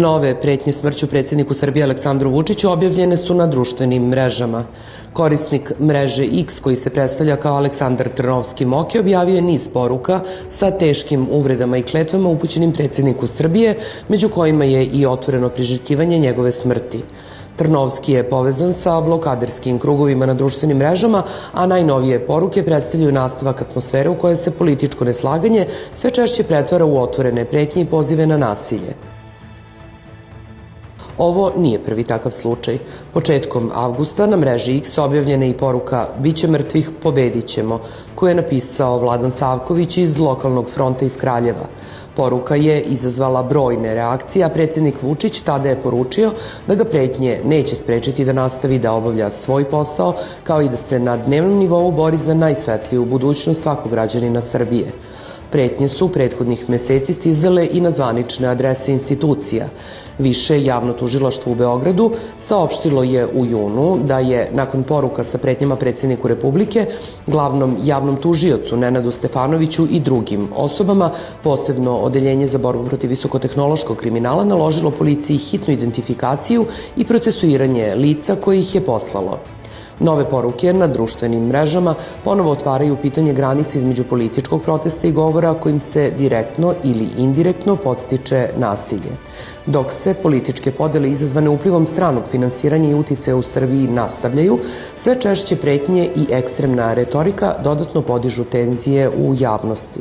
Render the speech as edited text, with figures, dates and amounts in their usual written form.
Nove pretnje smrću predsjedniku Srbije Aleksandru Vučiću objavljene su na društvenim mrežama. Korisnik mreže X, koji se predstavlja kao Aleksandar Trnovski Moki, objavio je niz poruka sa teškim uvredama i kletvama upućenim predsjedniku Srbije, među kojima je i otvoreno priželjkivanje njegove smrti. Trnovski je povezan sa blokaderskim krugovima na društvenim mrežama, a najnovije poruke predstavljaju nastavak atmosfere u kojoj se političko neslaganje sve češće pretvara u otvorene pretnje i pozive na nasilje. Ovo nije prvi takav slučaj. Početkom avgusta na mreži X objavljena je i poruka "Biće mrtvih, pobedit ćemo", koju je napisao Vladan Savković iz lokalnog fronta iz Kraljeva. Poruka je izazvala brojne reakcije, a predsjednik Vučić tada je poručio da ga pretnje neće sprečiti da nastavi da obavlja svoj posao, kao i da se na dnevnom nivou bori za najsvetliju budućnost svakog građanina Srbije. Pretnje su prethodnih meseci stizale i na zvanične adrese institucija. Više javno tužilaštvo u Beogradu saopštilo je u junu da je, nakon poruka sa pretnjama predsjedniku Republike, glavnom javnom tužiocu Nenadu Stefanoviću i drugim osobama, posebno Odeljenje za borbu protiv visokotehnološkog kriminala naložilo policiji hitnu identifikaciju i procesuiranje lica koji ih je poslalo. Nove poruke na društvenim mrežama ponovo otvaraju pitanje granice između političkog protesta i govora kojim se direktno ili indirektno podstiče nasilje. Dok se političke podele izazvane uplivom stranog finansiranja i uticaja u Srbiji nastavljaju, sve češće pretnje i ekstremna retorika dodatno podižu tenzije u javnosti.